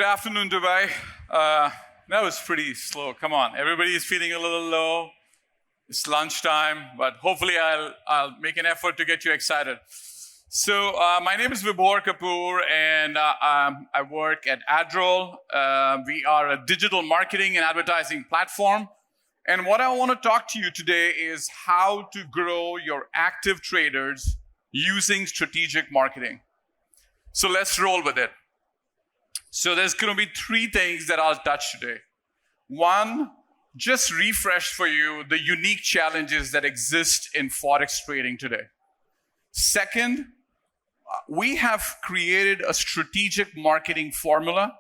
afternoon, Dubai. That was pretty slow. Come on, everybody is feeling a little low. It's lunchtime, but hopefully I'll make an effort to get you excited. So my name is Vibhor Kapoor, and I work at AdRoll. We are a digital marketing and advertising platform. And what I want to talk to you today is how to grow your active traders using strategic marketing. So let's roll with it. So there's going to be three things that I'll touch today. One, just refresh for you the unique challenges that exist in Forex trading today. Second, we have created a strategic marketing formula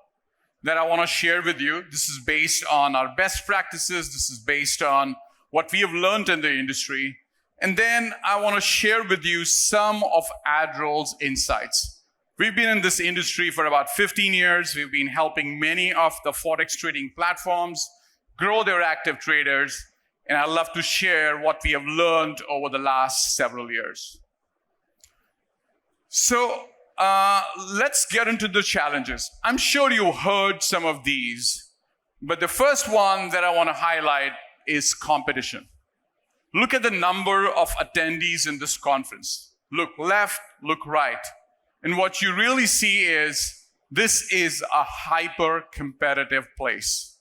that I want to share with you. This is based on our best practices. This is based on what we have learned in the industry. And then I want to share with you some of AdRoll's insights. We've been in this industry for about 15 years. We've been helping many of the Forex trading platforms grow their active traders. And I'd love to share what we have learned over the last several years. So let's get into the challenges. I'm sure you heard some of these, but the first one that I want to highlight is competition. Look at the number of attendees in this conference. Look left, look right. And what you really see is this is a hyper-competitive place.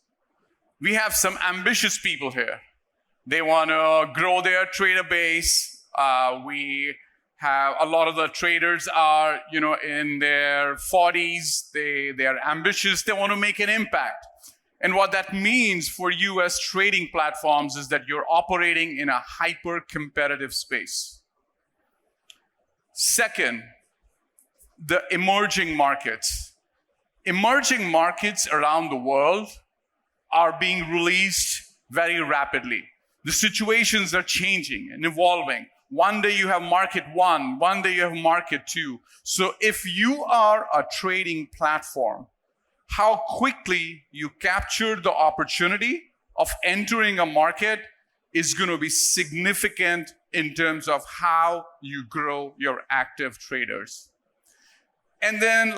We have some ambitious people here. They want to grow their trader base. We have a lot of the traders are, in their 40s. They are ambitious. They want to make an impact. And what that means for you as trading platforms is that you're operating in a hyper-competitive space. Second, the emerging markets. Emerging markets around the world are being released very rapidly. The situations are changing and evolving. One day you have market one day you have market two. So if you are a trading platform, how quickly you capture the opportunity of entering a market is going to be significant in terms of how you grow your active traders. And then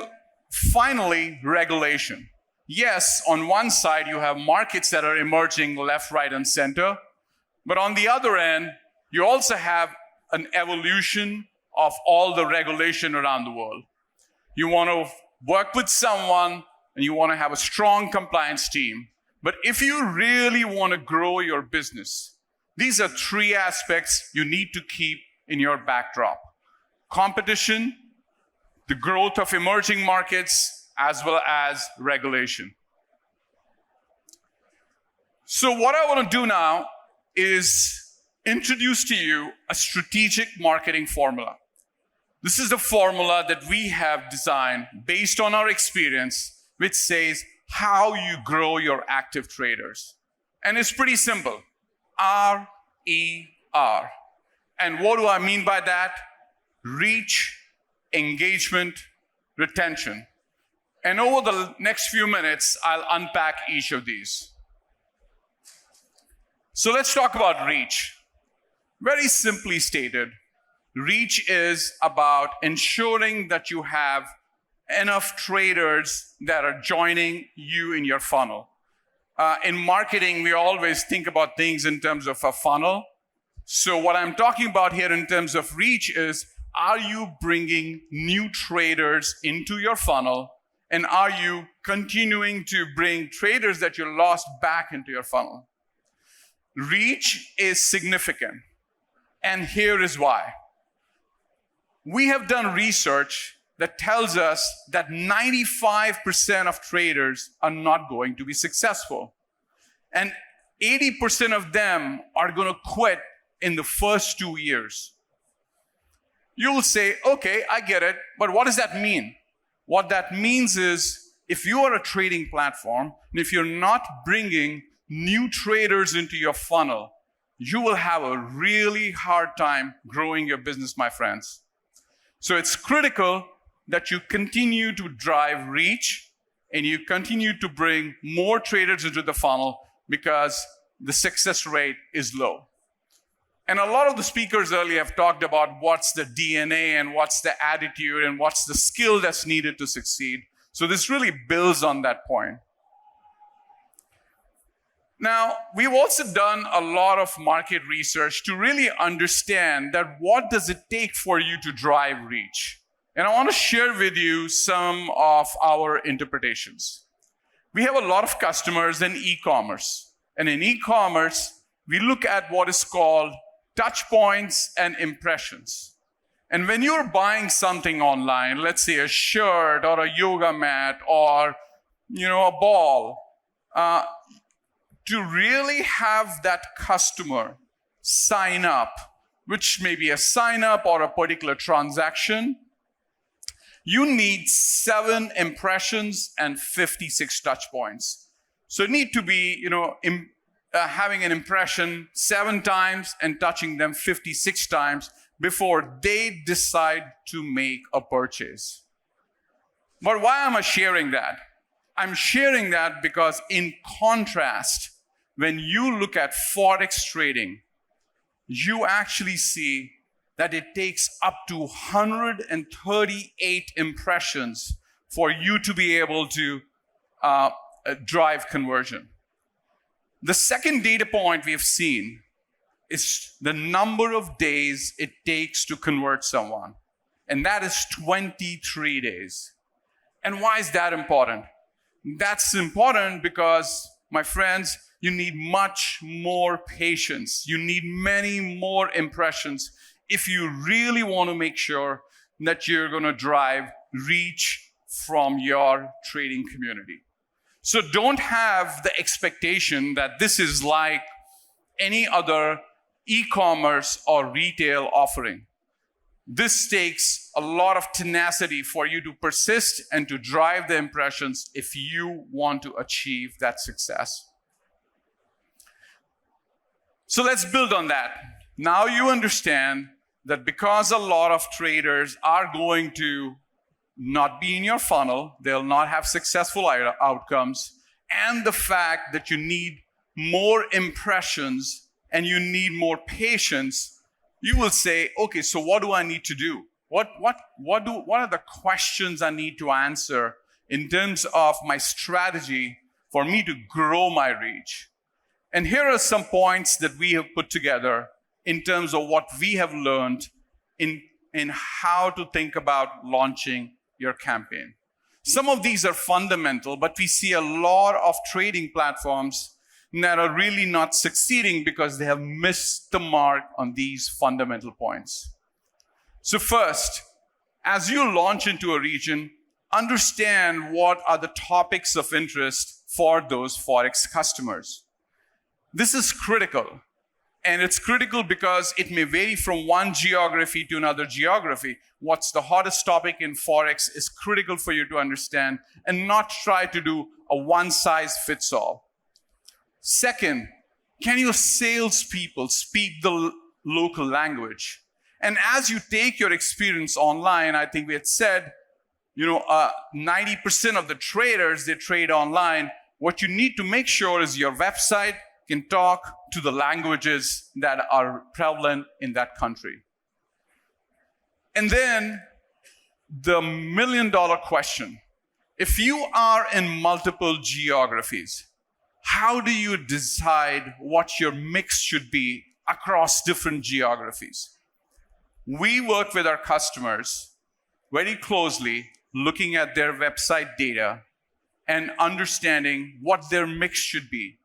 finally, regulation. Yes, on one side, you have markets that are emerging left, right, and center. But on the other end, you also have an evolution of all the regulation around the world. You want to work with someone, and you want to have a strong compliance team. But if you really want to grow your business, these are three aspects you need to keep in your backdrop: competition, the growth of emerging markets, as well as regulation. So what I want to do now is introduce to you a strategic marketing formula. This is the formula that we have designed based on our experience, which says how you grow your active traders. And it's pretty simple, RER. And what do I mean by that? Reach, engagement, retention. And over the next few minutes, I'll unpack each of these. So let's talk about reach. Very simply stated, reach is about ensuring that you have enough traders that are joining you in your funnel. In marketing, we always think about things in terms of a funnel. So what I'm talking about here in terms of reach is, are you bringing new traders into your funnel? And are you continuing to bring traders that you lost back into your funnel? Reach is significant. And here is why. We have done research that tells us that 95% of traders are not going to be successful. And 80% of them are going to quit in the first 2 years. You'll say, okay, I get it, but what does that mean? What that means is, if you are a trading platform, and if you're not bringing new traders into your funnel, you will have a really hard time growing your business, my friends. So it's critical that you continue to drive reach and you continue to bring more traders into the funnel, because the success rate is low. And a lot of the speakers earlier have talked about what's the DNA and what's the attitude and what's the skill that's needed to succeed. So this really builds on that point. Now, we've also done a lot of market research to really understand that what does it take for you to drive reach? And I want to share with you some of our interpretations. We have a lot of customers in e-commerce. And in e-commerce, we look at what is called touch points and impressions. And when you're buying something online, let's say a shirt or a yoga mat or a ball, to really have that customer sign up, which may be a sign up or a particular transaction, you need 7 impressions and 56 touch points. So you need to be, having an impression 7 times and touching them 56 times before they decide to make a purchase. But why am I sharing that? I'm sharing that because in contrast, when you look at Forex trading, you actually see that it takes up to 138 impressions for you to be able to drive conversion. The second data point we have seen is the number of days it takes to convert someone, and that is 23 days. And why is that important? That's important because, my friends, you need much more patience. You need many more impressions if you really want to make sure that you're going to drive reach from your trading community. So don't have the expectation that this is like any other e-commerce or retail offering. This takes a lot of tenacity for you to persist and to drive the impressions if you want to achieve that success. So let's build on that. Now you understand that because a lot of traders are going to not be in your funnel, they'll not have successful outcomes, and the fact that you need more impressions and you need more patience, you will say, okay, so what do I need to do? What are the questions I need to answer in terms of my strategy for me to grow my reach? And here are some points that we have put together in terms of what we have learned in how to think about launching your campaign. Some of these are fundamental, but we see a lot of trading platforms that are really not succeeding because they have missed the mark on these fundamental points. So first, as you launch into a region, understand what are the topics of interest for those Forex customers. This is critical, and it's critical because it may vary from one geography to another geography. What's the hottest topic in Forex is critical for you to understand and not try to do a one-size-fits-all. Second, can your salespeople speak the local language? And as you take your experience online, I think we had said, 90% of the traders, they trade online. What you need to make sure is your website can talk to the languages that are prevalent in that country. And then the million-dollar question. If you are in multiple geographies, how do you decide what your mix should be across different geographies? We work with our customers very closely, looking at their website data and understanding what their mix should be.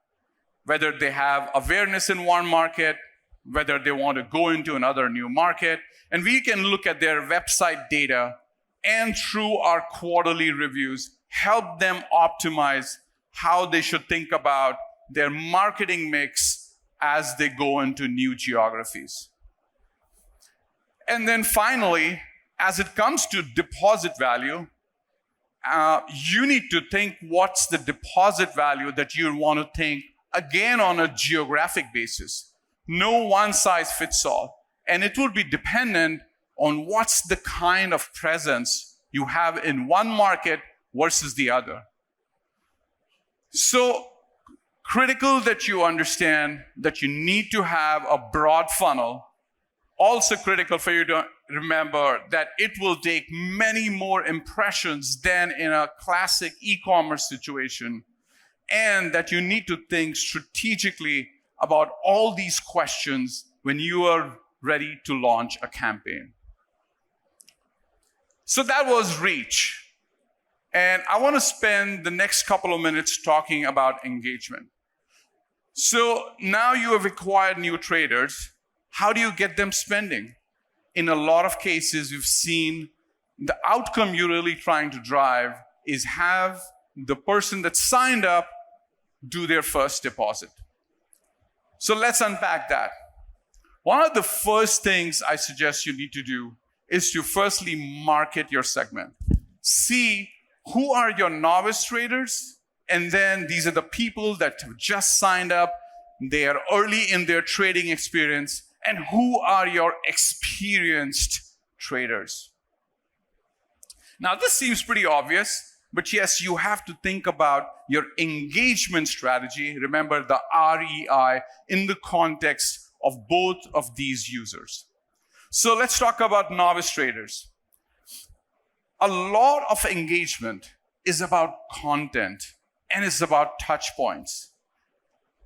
Whether they have awareness in one market, whether they want to go into another new market. And we can look at their website data and through our quarterly reviews, help them optimize how they should think about their marketing mix as they go into new geographies. And then finally, as it comes to deposit value, you need to think what's the deposit value that you want to think, again, on a geographic basis. No one size fits all. And it will be dependent on what's the kind of presence you have in one market versus the other. So critical that you understand that you need to have a broad funnel also critical for you to remember that it will take many more impressions than in a classic e-commerce situation, and that you need to think strategically about all these questions when you are ready to launch a campaign. So that was reach. And I want to spend the next couple of minutes talking about engagement. So now you have acquired new traders. How do you get them spending? In a lot of cases, we've seen the outcome you're really trying to drive is have the person that signed up do their first deposit. So let's unpack that. One of the first things I suggest you need to do is to firstly market your segment. See who are your novice traders, and then these are the people that have just signed up, they are early in their trading experience, and who are your experienced traders. Now, this seems pretty obvious, but yes, you have to think about your engagement strategy. Remember the REI in the context of both of these users. So let's talk about novice traders. A lot of engagement is about content and it's about touch points.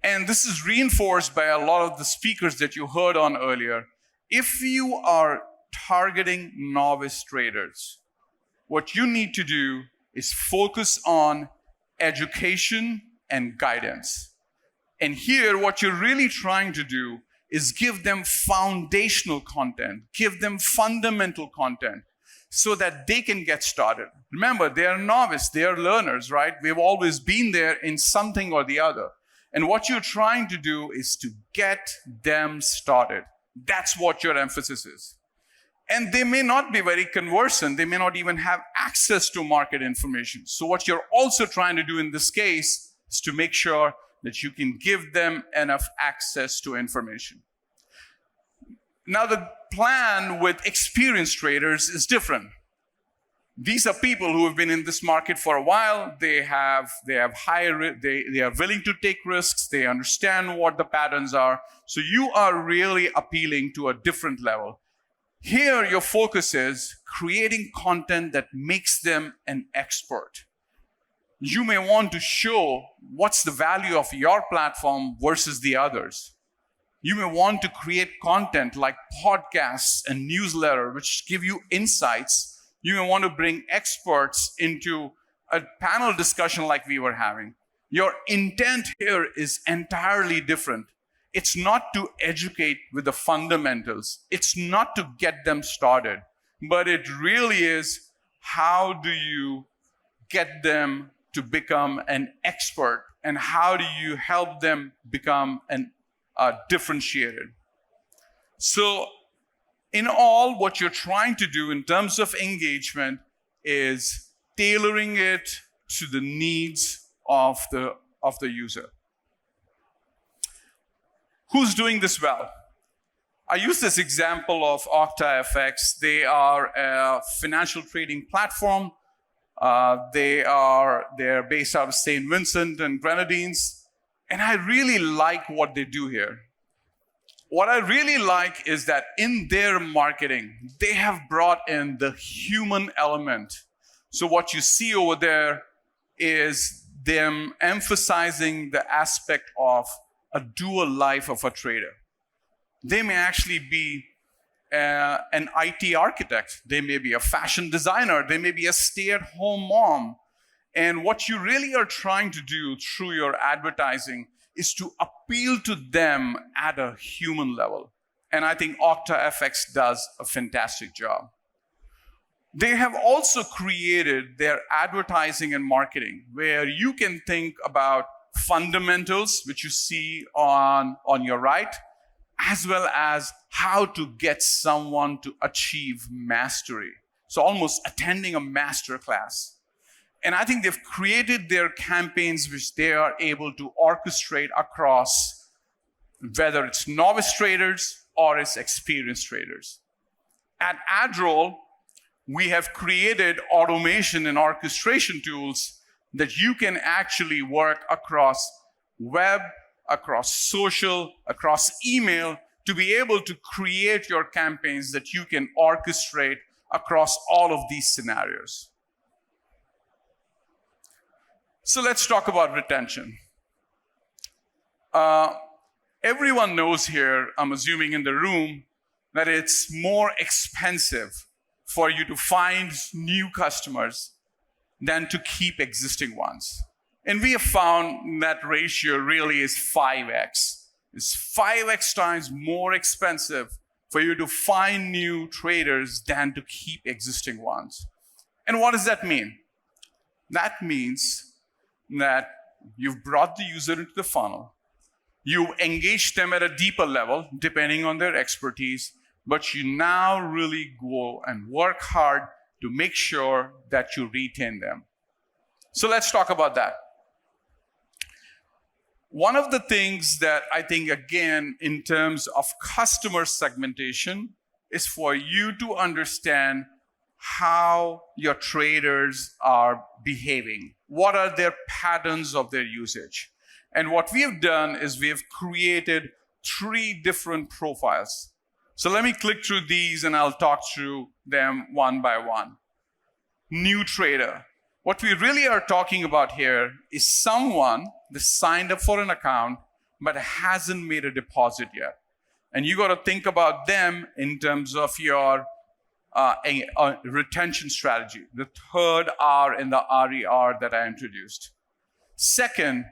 And this is reinforced by a lot of the speakers that you heard on earlier. If you are targeting novice traders, what you need to do is focus on education and guidance. And here, what you're really trying to do is give them foundational content, give them fundamental content so that they can get started. Remember, they are novice, they are learners, right? We've always been there in something or the other. And what you're trying to do is to get them started. That's what your emphasis is. And they may not be very conversant. They may not even have access to market information. So what you're also trying to do in this case is to make sure that you can give them enough access to information. Now, the plan with experienced traders is different. These are people who have been in this market for a while. They are willing to take risks. They understand what the patterns are. So you are really appealing to a different level. Here, your focus is creating content that makes them an expert. You may want to show what's the value of your platform versus the others. You may want to create content like podcasts and newsletter, which give you insights. You may want to bring experts into a panel discussion like we were having. Your intent here is entirely different. It's not to educate with the fundamentals. It's not to get them started, but it really is how do you get them to become an expert and how do you help them become differentiated. So in all, what you're trying to do in terms of engagement is tailoring it to the needs of the user. Who's doing this well? I use this example of OctaFX. They are a financial trading platform. They're based out of St. Vincent and Grenadines. And I really like what they do here. What I really like is that in their marketing, they have brought in the human element. So what you see over there is them emphasizing the aspect of a dual life of a trader. They may actually be an IT architect. They may be a fashion designer. They may be a stay-at-home mom. And what you really are trying to do through your advertising is to appeal to them at a human level. And I think OctaFX does a fantastic job. They have also created their advertising and marketing where you can think about fundamentals, which you see on your right, as well as how to get someone to achieve mastery. So almost attending a master class. And I think they've created their campaigns which they are able to orchestrate across whether it's novice traders or it's experienced traders. At AdRoll, we have created automation and orchestration tools that you can actually work across web, across social, across email to be able to create your campaigns that you can orchestrate across all of these scenarios. So let's talk about retention. Everyone knows here, I'm assuming in the room, that it's more expensive for you to find new customers than to keep existing ones. And we have found that ratio really is 5x. It's 5x times more expensive for you to find new traders than to keep existing ones. And what does that mean? That means that you've brought the user into the funnel, you engage them at a deeper level, depending on their expertise, but you now really go and work hard to make sure that you retain them. So let's talk about that. One of the things that I think, again, in terms of customer segmentation, is for you to understand how your traders are behaving. What are their patterns of their usage? And what we have done is we have created 3 different profiles. So let me click through these and I'll talk through them one by one. New trader. What we really are talking about here is someone that signed up for an account but hasn't made a deposit yet. And you got to think about them in terms of your retention strategy, the third R in the RER that I introduced. Second,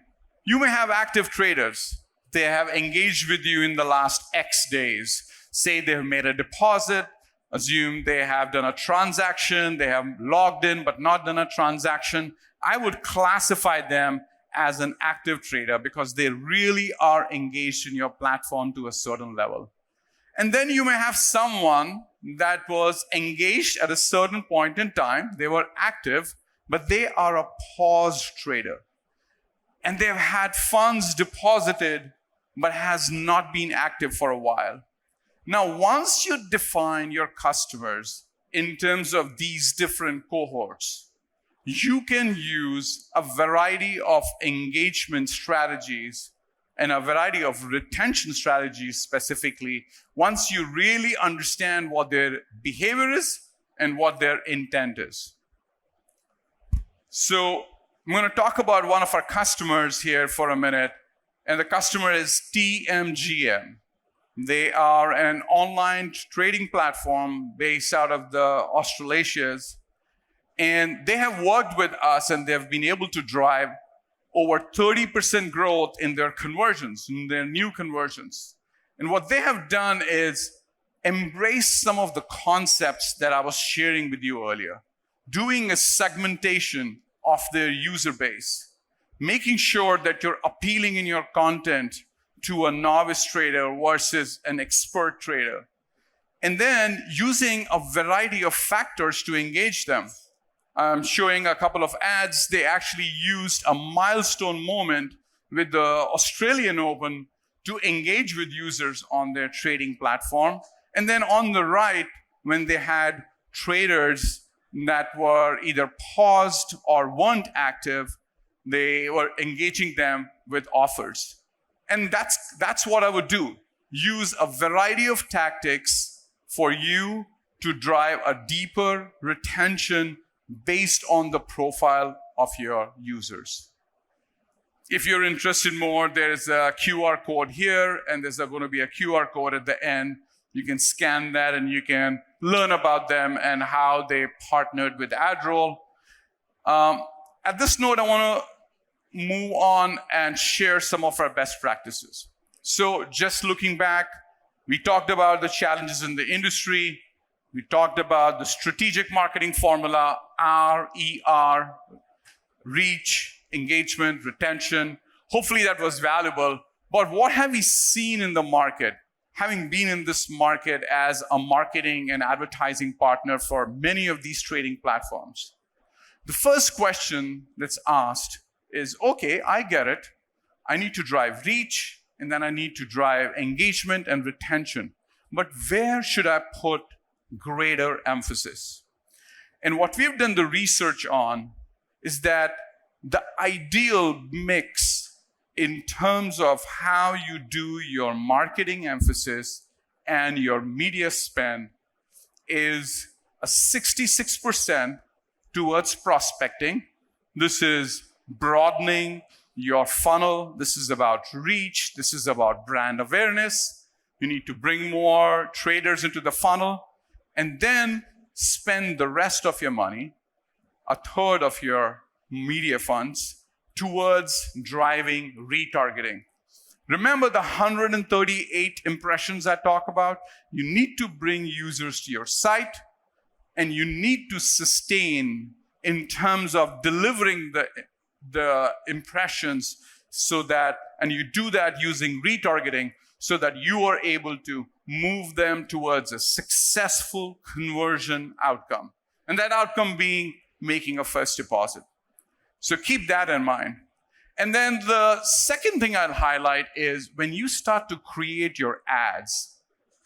you may have active traders. They have engaged with you in the last X days. Say they've made a deposit, assume they have done a transaction, they have logged in but not done a transaction. I would classify them as an active trader because they really are engaged in your platform to a certain level. And then you may have someone that was engaged at a certain point in time. They were active, but they are a paused trader. And they've had funds deposited, but has not been active for a while. Now, once you define your customers in terms of these different cohorts, you can use a variety of engagement strategies and a variety of retention strategies specifically, once you really understand what their behavior is and what their intent is. So I'm going to talk about one of our customers here for a minute, and the customer is TMGM. They are an online trading platform based out of the Australasias, and they have worked with us and they've been able to drive over 30% growth in their conversions, in their new conversions. And what they have done is embrace some of the concepts that I was sharing with you earlier, doing a segmentation of their user base, making sure that you're appealing in your content to a novice trader versus an expert trader, and then using a variety of factors to engage them. I'm showing a couple of ads. They actually used a milestone moment with the Australian Open to engage with users on their trading platform. And then on the right, when they had traders that were either paused or weren't active, they were engaging them with offers. And that's what I would do. Use a variety of tactics for you to drive a deeper retention based on the profile of your users. If you're interested more, there's a QR code here, and there's going to be a QR code at the end. You can scan that and you can learn about them and how they partnered with AdRoll. At this note, I want to move on and share some of our best practices. So just looking back, we talked about the challenges in the industry. We talked about the strategic marketing formula, RER, reach, engagement, retention. Hopefully that was valuable. But what have we seen in the market? Having been in this market as a marketing and advertising partner for many of these trading platforms, the first question that's asked is, okay, I get it. I need to drive reach, and then I need to drive engagement and retention. But where should I put greater emphasis? And what we've done the research on is that the ideal mix in terms of how you do your marketing emphasis and your media spend is a 66% towards prospecting. This is broadening your funnel. This is about reach. This is about brand awareness. You need to bring more traders into the funnel and then spend the rest of your money, a third of your media funds, towards driving retargeting. Remember the 138 impressions I talk about? You need to bring users to your site, and you need to sustain in terms of delivering the impressions so that, and you do that using retargeting so that you are able to move them towards a successful conversion outcome. And that outcome being making a first deposit. So keep that in mind. And then the second thing I'll highlight is when you start to create your ads,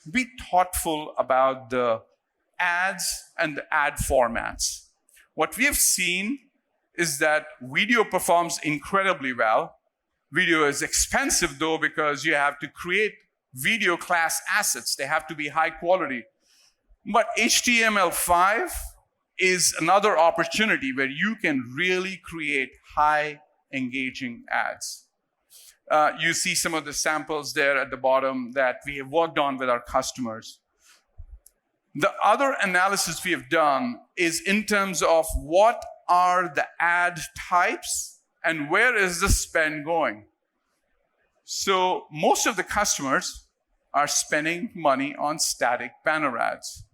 be thoughtful about the ads and the ad formats. What we have seen is that video performs incredibly well. Video is expensive though because you have to create video class assets. They have to be high quality. But HTML5 is another opportunity where you can really create high engaging ads. You see some of the samples there at the bottom that we have worked on with our customers. The other analysis we have done is in terms of what are the ad types and where is the spend going. So most of the customers are spending money on static banner ads.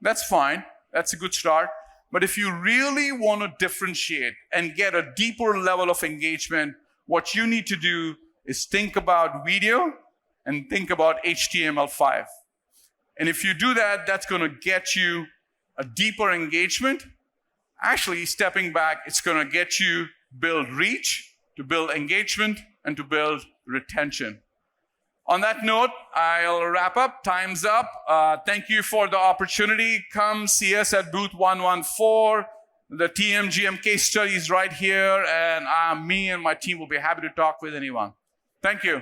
That's fine. That's a good start. But if you really want to differentiate and get a deeper level of engagement, what you need to do is think about video and think about HTML5. And if you do that, that's going to get you a deeper engagement. Actually, stepping back, it's going to get you build reach, to build engagement, and to build retention. On that note, I'll wrap up. Time's up. Thank you for the opportunity. Come see us at booth 114. The TMGM case study is right here, and me and my team will be happy to talk with anyone. Thank you.